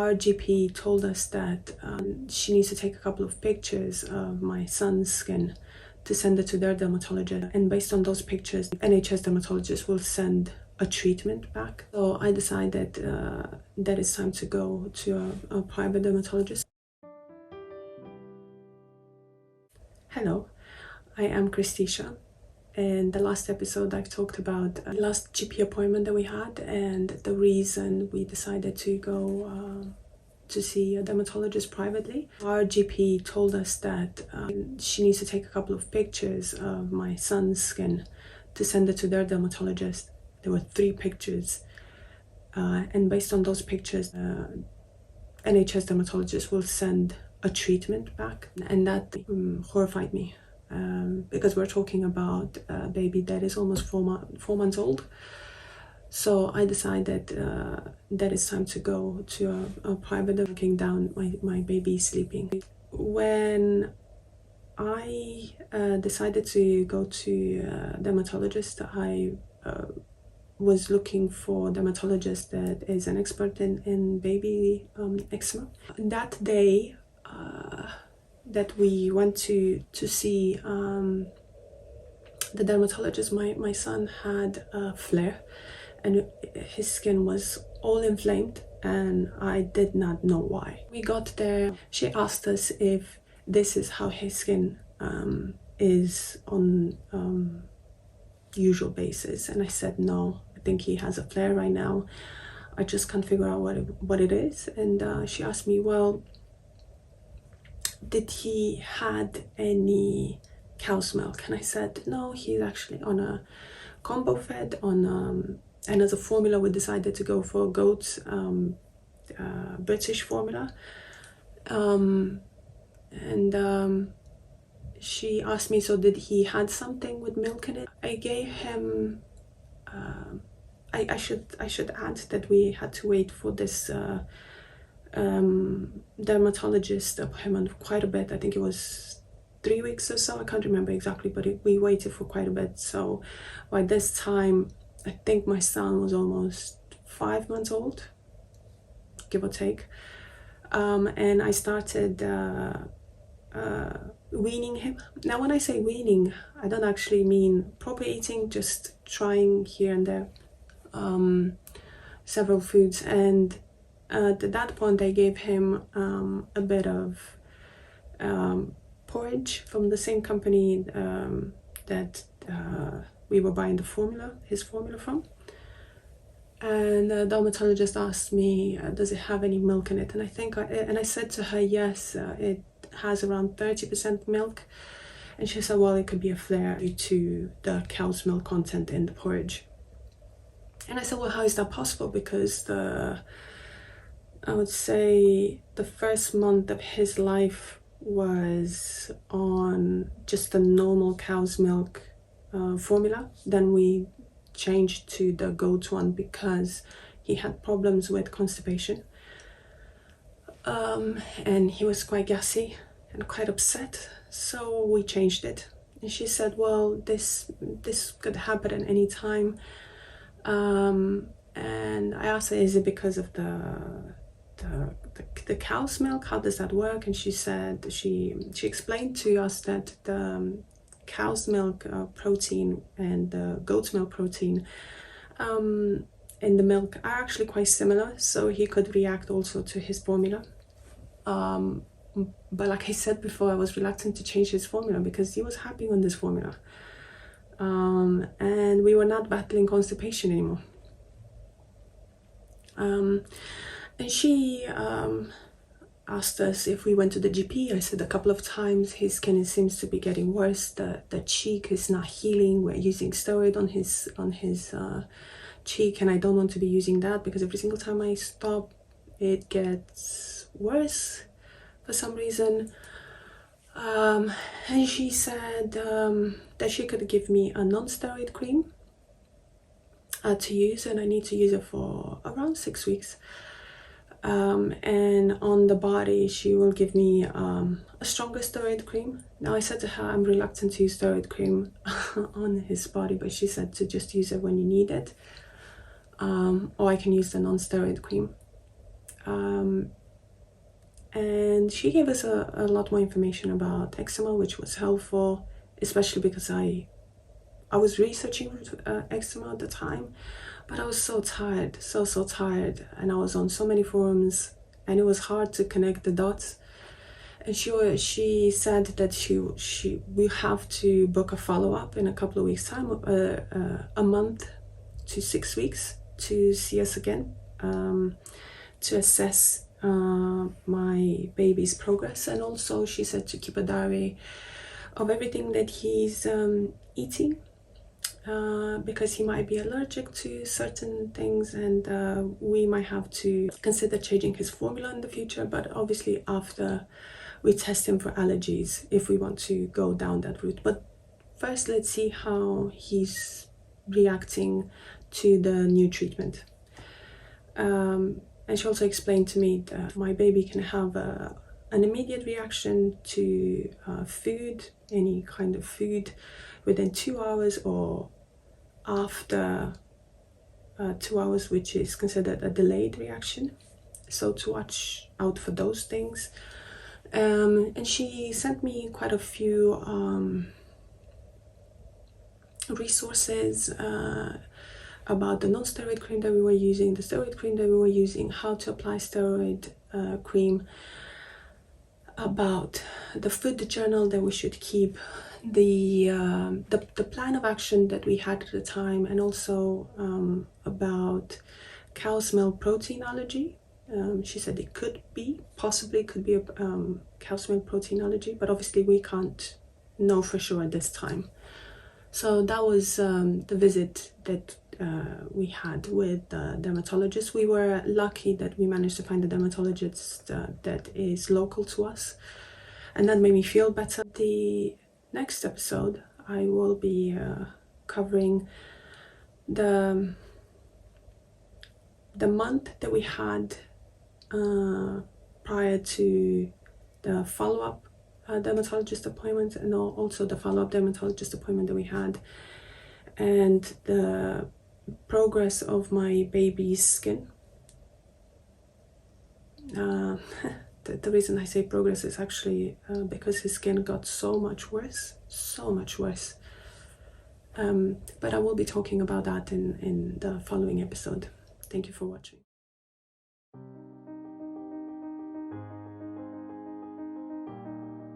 Our GP told us that she needs to take a couple of pictures of my son's skin to send it to their dermatologist, and based on those pictures, NHS dermatologist will send a treatment back. So I decided that it's time to go to a private dermatologist. Hello, I am Christisha. In the last episode, I've talked about the last GP appointment that we had and the reason we decided to go to see a dermatologist privately. Our GP told us that she needs to take a couple of pictures of my son's skin to send it to their dermatologist. There were 3 pictures, and based on those pictures, NHS dermatologist will send a treatment back, and that horrified me. Because we're talking about a baby that is almost 4 months old. So I decided that it's time to go to a private, looking down my baby sleeping. When I decided to go to a dermatologist, I was looking for a dermatologist that is an expert in baby eczema. That day, that we went to see the dermatologist, my son had a flare and his skin was all inflamed, and I did not know why. We got there, she asked us if this is how his skin is on usual basis, and I said no, I think he has a flare right now. I just can't figure out what it is. And she asked me, well, did he had any cow's milk? And I said no, he's actually on a combo fed on and as a formula we decided to go for goat's British formula. She asked me, so did he had something with milk in it? I gave him I should add that we had to wait for this dermatologist appointment quite a bit. I think it was 3 weeks or so, I can't remember exactly, but we waited for quite a bit. So by this time I think my son was almost 5 months old, give or take, and I started weaning him. Now when I say weaning, I don't actually mean proper eating, just trying here and there several foods. And at that point I gave him a bit of porridge from the same company that we were buying his formula from. And the dermatologist asked me, does it have any milk in it? And I said to her, yes, it has around 30% milk. And she said, well, it could be a flare due to the cow's milk content in the porridge. And I said, well, how is that possible? Because I would say the first month of his life was on just the normal cow's milk formula. Then we changed to the goat's one because he had problems with constipation, and he was quite gassy and quite upset, so we changed it. And she said, well, this could happen at any time. And I asked her, is it because of the cow's milk? How does that work? And she said, she explained to us that the cow's milk protein and the goat's milk protein in the milk are actually quite similar, so he could react also to his formula. But like I said before, I was reluctant to change his formula because he was happy on this formula, and we were not battling constipation anymore. And she asked us if we went to the GP. I said a couple of times his skin seems to be getting worse. The cheek is not healing. We're using steroid on his cheek, and I don't want to be using that because every single time I stop, it gets worse for some reason. And she said that she could give me a non-steroid cream to use, and I need to use it for around 6 weeks. And on the body she will give me a stronger steroid cream. Now I said to her, I'm reluctant to use steroid cream on his body, but she said to just use it when you need it, or I can use the non-steroid cream. And she gave us a lot more information about eczema, which was helpful, especially because I was researching eczema at the time, but I was so tired, so tired, and I was on so many forums, and it was hard to connect the dots. And she said that we have to book a follow-up in a couple of weeks' time, a month to 6 weeks, to see us again, to assess my baby's progress. And also she said to keep a diary of everything that he's eating, because he might be allergic to certain things, and we might have to consider changing his formula in the future, but obviously after we test him for allergies, if we want to go down that route. But first, let's see how he's reacting to the new treatment. And she also explained to me that my baby can have an immediate reaction to food, any kind of food, within 2 hours, or after 2 hours, which is considered a delayed reaction. So to watch out for those things. And she sent me quite a few resources about the non-steroid cream that we were using, the steroid cream that we were using, how to apply steroid cream, about the food journal that we should keep, the plan of action that we had at the time, and also about cow's milk protein allergy. She said it possibly could be a cow's milk protein allergy, but obviously we can't know for sure at this time. So that was the visit that we had with the dermatologist. We were lucky that we managed to find a dermatologist that is local to us, and that made me feel better. The next episode, I will be covering the month that we had prior to the follow-up dermatologist appointment, and also the follow-up dermatologist appointment that we had, and the progress of my baby's skin. The reason I say progress is actually because his skin got so much worse. But I will be talking about that in the following episode. Thank you for watching.